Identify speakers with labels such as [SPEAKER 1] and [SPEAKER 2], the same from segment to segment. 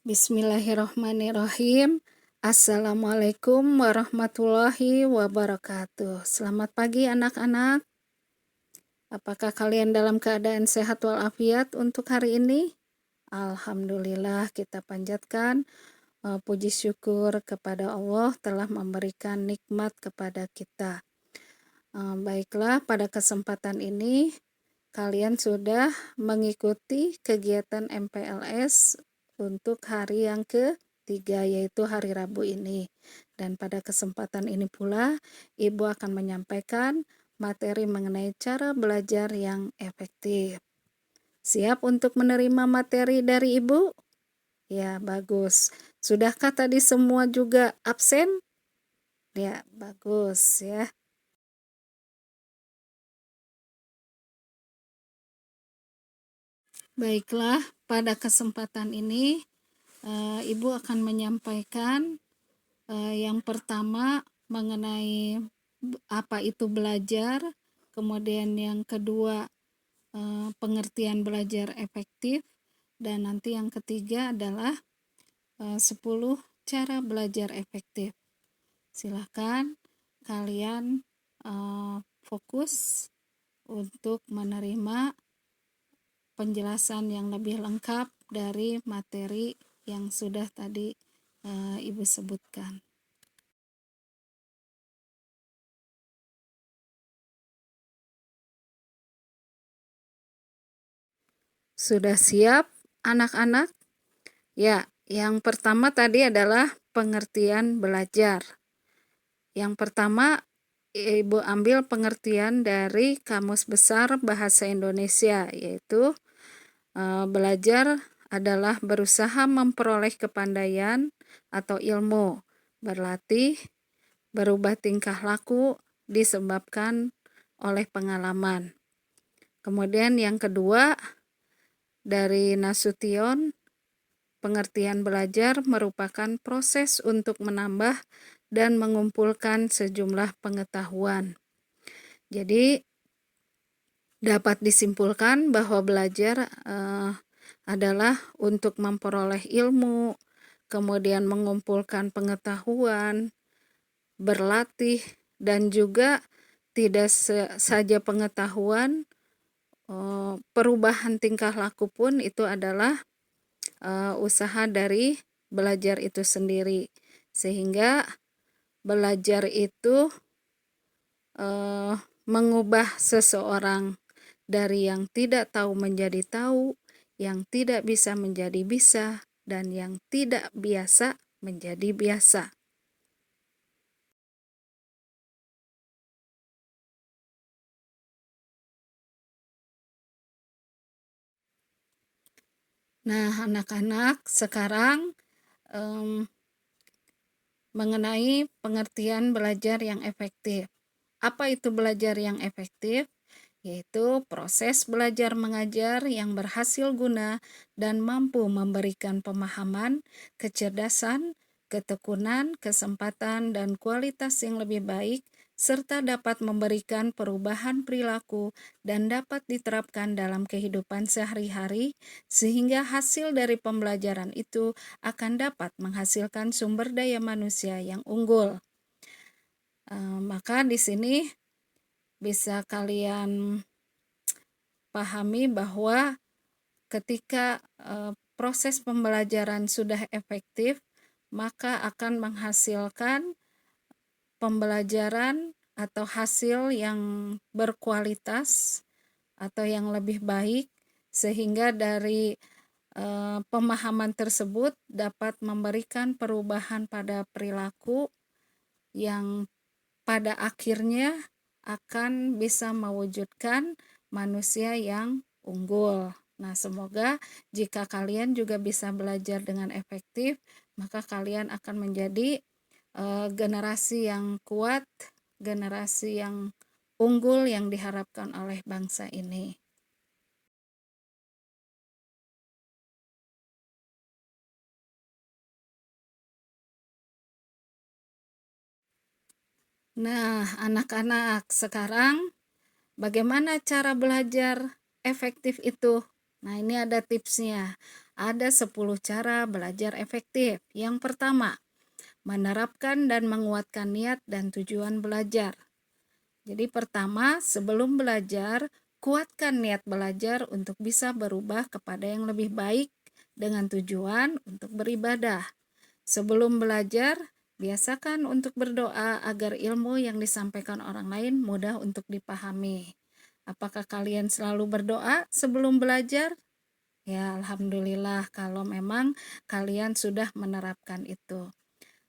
[SPEAKER 1] Bismillahirrahmanirrahim. Assalamualaikum warahmatullahi wabarakatuh. Selamat pagi anak-anak. Apakah kalian dalam keadaan sehat walafiat untuk hari ini? Alhamdulillah, kita panjatkan puji syukur kepada Allah telah memberikan nikmat kepada kita. Baiklah, pada kesempatan ini kalian sudah mengikuti kegiatan MPLS untuk hari yang ketiga, yaitu hari Rabu ini. Dan pada kesempatan ini pula, Ibu akan menyampaikan materi mengenai cara belajar yang efektif. Siap untuk menerima materi dari Ibu? Ya, bagus. Sudahkah tadi semua juga absen? Ya, bagus ya. Baiklah, pada kesempatan ini Ibu akan menyampaikan yang pertama mengenai apa itu belajar, kemudian yang kedua pengertian belajar efektif, dan nanti yang ketiga adalah 10 cara belajar efektif. Silakan kalian fokus untuk menerima penjelasan yang lebih lengkap dari materi yang sudah tadi Ibu sebutkan. Sudah siap anak-anak? Ya, yang pertama tadi adalah pengertian belajar. Yang pertama, Ibu ambil pengertian dari Kamus Besar Bahasa Indonesia, yaitu belajar adalah berusaha memperoleh kepandaian atau ilmu, berlatih, berubah tingkah laku disebabkan oleh pengalaman. Kemudian yang kedua, dari Nasution, pengertian belajar merupakan proses untuk menambah dan mengumpulkan sejumlah pengetahuan. Jadi dapat disimpulkan bahwa belajar adalah untuk memperoleh ilmu, kemudian mengumpulkan pengetahuan, berlatih, dan juga tidak saja pengetahuan, perubahan tingkah laku pun itu adalah usaha dari belajar itu sendiri. Sehingga belajar itu mengubah seseorang dari yang tidak tahu menjadi tahu, yang tidak bisa menjadi bisa, dan yang tidak biasa menjadi biasa. Nah, anak-anak, sekarang mengenai pengertian belajar yang efektif. Apa itu belajar yang efektif? Yaitu proses belajar mengajar yang berhasil guna dan mampu memberikan pemahaman, kecerdasan, ketekunan, kesempatan, dan kualitas yang lebih baik, serta dapat memberikan perubahan perilaku dan dapat diterapkan dalam kehidupan sehari-hari, sehingga hasil dari pembelajaran itu akan dapat menghasilkan sumber daya manusia yang unggul. Maka di sini bisa kalian pahami bahwa ketika proses pembelajaran sudah efektif, maka akan menghasilkan pembelajaran atau hasil yang berkualitas atau yang lebih baik, sehingga dari pemahaman tersebut dapat memberikan perubahan pada perilaku yang pada akhirnya akan bisa mewujudkan manusia yang unggul. Nah, semoga jika kalian juga bisa belajar dengan efektif, maka kalian akan menjadi generasi yang kuat, generasi yang unggul yang diharapkan oleh bangsa ini. Nah, anak-anak, sekarang bagaimana cara belajar efektif itu? Nah, ini ada tipsnya. Ada 10 cara belajar efektif. Yang pertama, menerapkan dan menguatkan niat dan tujuan belajar. Jadi pertama, sebelum belajar, kuatkan niat belajar untuk bisa berubah kepada yang lebih baik dengan tujuan untuk beribadah. Sebelum belajar, biasakan untuk berdoa agar ilmu yang disampaikan orang lain mudah untuk dipahami. Apakah kalian selalu berdoa sebelum belajar? Ya, alhamdulillah kalau memang kalian sudah menerapkan itu.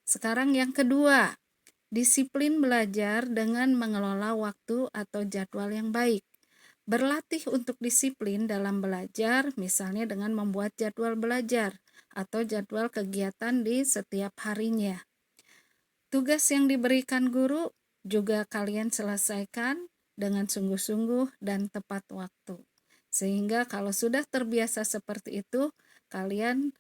[SPEAKER 1] Sekarang yang kedua, disiplin belajar dengan mengelola waktu atau jadwal yang baik. Berlatih untuk disiplin dalam belajar, misalnya dengan membuat jadwal belajar atau jadwal kegiatan di setiap harinya. Tugas yang diberikan guru juga kalian selesaikan dengan sungguh-sungguh dan tepat waktu. Sehingga kalau sudah terbiasa seperti itu, kalian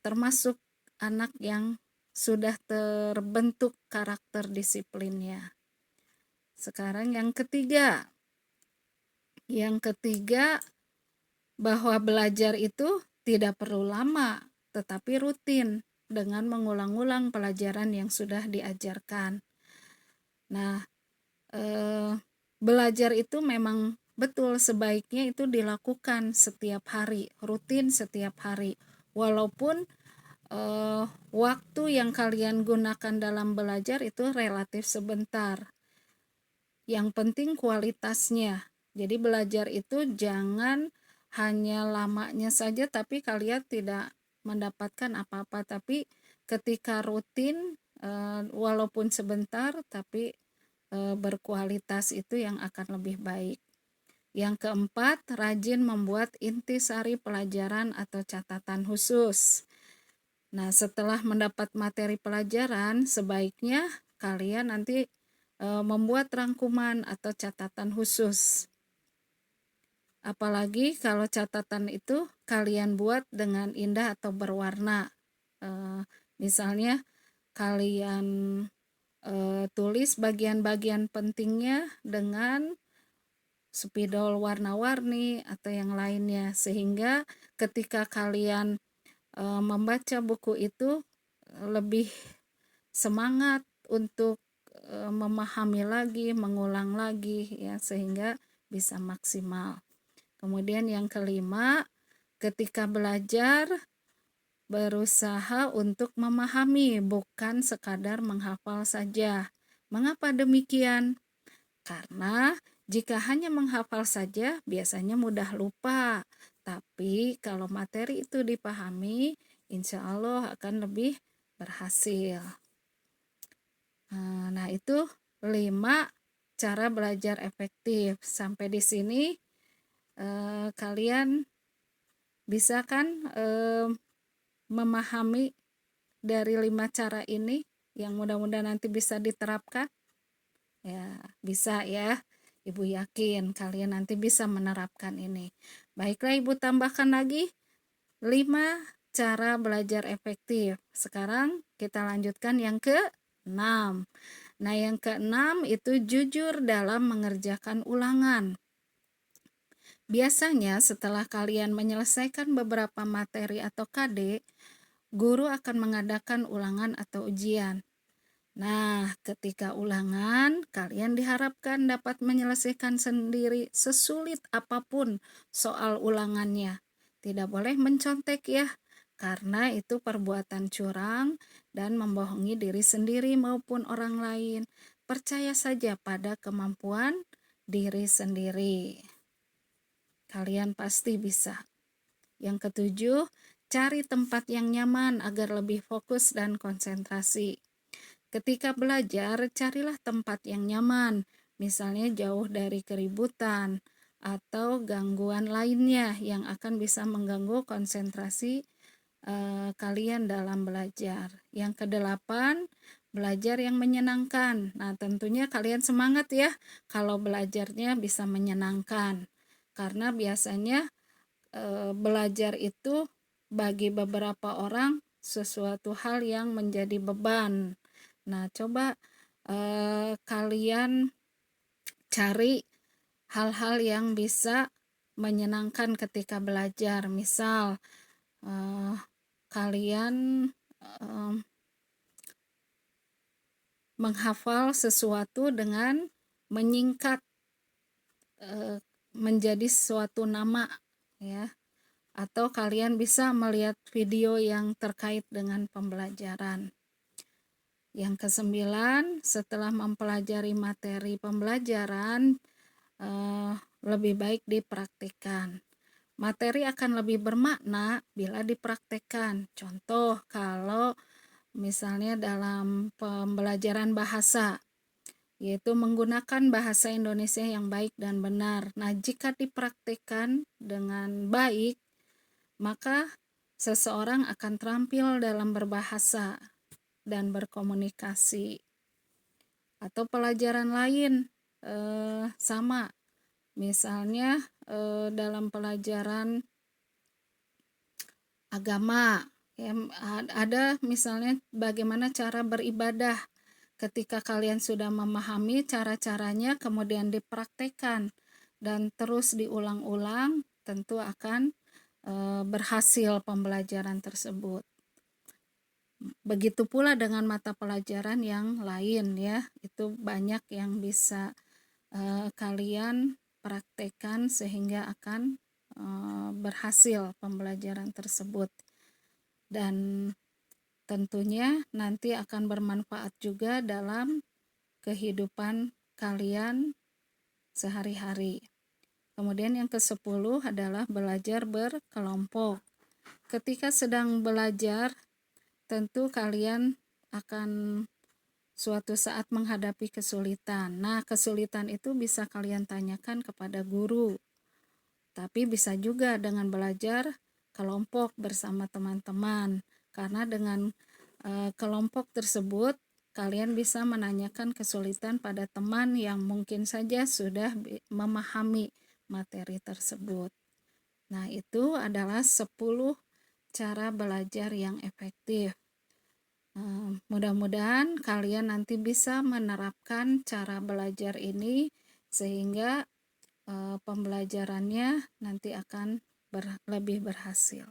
[SPEAKER 1] termasuk anak yang sudah terbentuk karakter disiplinnya. Sekarang yang ketiga. Yang ketiga, bahwa belajar itu tidak perlu lama, tetapi rutin dengan mengulang-ulang pelajaran yang sudah diajarkan. Nah, belajar itu memang betul sebaiknya itu dilakukan setiap hari, rutin setiap hari. Walaupun waktu yang kalian gunakan dalam belajar itu relatif sebentar. Yang penting kualitasnya. Jadi belajar itu jangan hanya lamanya saja tapi kalian tidak mendapatkan apa-apa, tapi ketika rutin walaupun sebentar tapi berkualitas itu yang akan lebih baik. Yang keempat, rajin membuat intisari pelajaran atau catatan khusus. Nah, setelah mendapat materi pelajaran, sebaiknya kalian nanti membuat rangkuman atau catatan khusus. Apalagi kalau catatan itu kalian buat dengan indah atau berwarna. Misalnya kalian tulis bagian-bagian pentingnya dengan spidol warna-warni atau yang lainnya, sehingga ketika kalian membaca buku itu lebih semangat untuk memahami lagi, mengulang lagi ya, sehingga bisa maksimal. Kemudian yang kelima, ketika belajar berusaha untuk memahami, bukan sekadar menghafal saja. Mengapa demikian? Karena jika hanya menghafal saja biasanya mudah lupa. Tapi kalau materi itu dipahami, insya Allah akan lebih berhasil. Nah, itu 5 cara belajar efektif. Sampai di sini kalian bisa kan memahami dari 5 cara ini yang mudah-mudahan nanti bisa diterapkan? Ya, bisa ya. Ibu yakin kalian nanti bisa menerapkan ini. Baiklah, Ibu tambahkan lagi 5 cara belajar efektif. Sekarang kita lanjutkan yang ke-6. Nah, yang ke-6 itu jujur dalam mengerjakan ulangan. Biasanya setelah kalian menyelesaikan beberapa materi atau KD, guru akan mengadakan ulangan atau ujian. Nah, ketika ulangan, kalian diharapkan dapat menyelesaikan sendiri sesulit apapun soal ulangannya. Tidak boleh mencontek ya, karena itu perbuatan curang dan membohongi diri sendiri maupun orang lain. Percaya saja pada kemampuan diri sendiri. Kalian pasti bisa. Yang ketujuh, cari tempat yang nyaman agar lebih fokus dan konsentrasi. Ketika belajar, carilah tempat yang nyaman, misalnya jauh dari keributan atau gangguan lainnya yang akan bisa mengganggu konsentrasi kalian dalam belajar. Yang kedelapan, belajar yang menyenangkan. Nah, tentunya kalian semangat ya kalau belajarnya bisa menyenangkan. Karena biasanya belajar itu bagi beberapa orang sesuatu hal yang menjadi beban. Nah, coba kalian cari hal-hal yang bisa menyenangkan ketika belajar. Misal kalian menghafal sesuatu dengan menyingkat menjadi suatu nama, ya. Atau kalian bisa melihat video yang terkait dengan pembelajaran. Yang kesembilan, setelah mempelajari materi pembelajaran, lebih baik dipraktikkan. Materi akan lebih bermakna bila dipraktikkan. Contoh, kalau misalnya dalam pembelajaran bahasa, yaitu menggunakan bahasa Indonesia yang baik dan benar. Nah, jika dipraktikkan dengan baik, maka seseorang akan terampil dalam berbahasa dan berkomunikasi. Atau pelajaran lain sama, misalnya dalam pelajaran agama, ya, ada misalnya bagaimana cara beribadah. Ketika kalian sudah memahami cara-caranya, kemudian dipraktekkan dan terus diulang-ulang, tentu akan berhasil pembelajaran tersebut. Begitu pula dengan mata pelajaran yang lain, ya, itu banyak yang bisa kalian praktekkan sehingga akan berhasil pembelajaran tersebut. Dan tentunya nanti akan bermanfaat juga dalam kehidupan kalian sehari-hari. Kemudian yang ke-10 adalah belajar berkelompok. Ketika sedang belajar, tentu kalian akan suatu saat menghadapi kesulitan. Nah, kesulitan itu bisa kalian tanyakan kepada guru. Tapi bisa juga dengan belajar kelompok bersama teman-teman. Karena dengan kelompok tersebut kalian bisa menanyakan kesulitan pada teman yang mungkin saja sudah memahami materi tersebut. Nah, itu adalah 10 cara belajar yang efektif. Mudah-mudahan kalian nanti bisa menerapkan cara belajar ini sehingga pembelajarannya nanti akan lebih berhasil.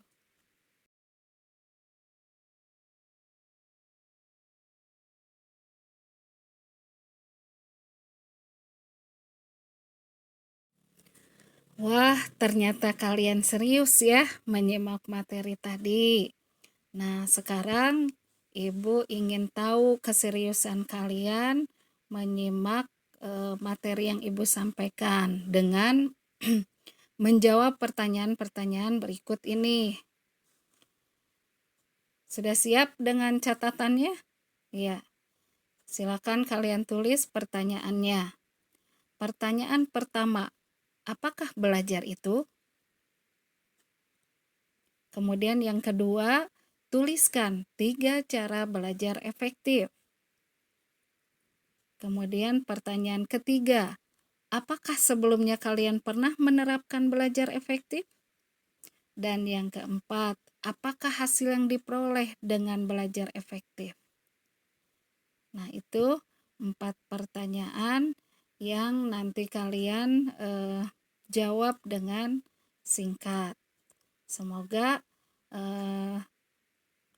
[SPEAKER 1] Wah, ternyata kalian serius ya menyimak materi tadi. Nah, sekarang Ibu ingin tahu keseriusan kalian menyimak materi yang Ibu sampaikan dengan menjawab pertanyaan-pertanyaan berikut ini. Sudah siap dengan catatannya? Ya. Silakan kalian tulis pertanyaannya. Pertanyaan pertama, apakah belajar itu? Kemudian yang kedua, tuliskan 3 cara belajar efektif. Kemudian pertanyaan ketiga, apakah sebelumnya kalian pernah menerapkan belajar efektif? Dan yang keempat, apakah hasil yang diperoleh dengan belajar efektif? Nah, itu 4 pertanyaan yang nanti kalian jawab dengan singkat. Semoga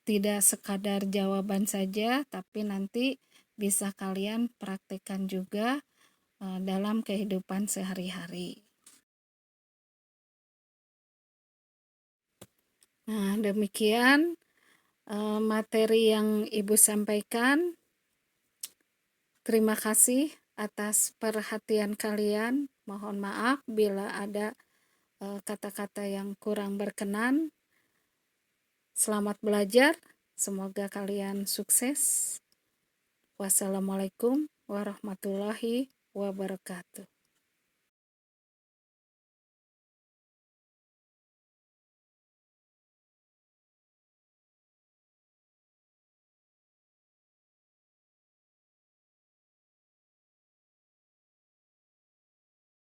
[SPEAKER 1] tidak sekadar jawaban saja, tapi nanti bisa kalian praktekkan juga dalam kehidupan sehari-hari. Nah, demikian materi yang Ibu sampaikan. Terima kasih atas perhatian kalian. Mohon maaf bila ada kata-kata yang kurang berkenan. Selamat belajar. Semoga kalian sukses. Wassalamualaikum warahmatullahi wabarakatuh.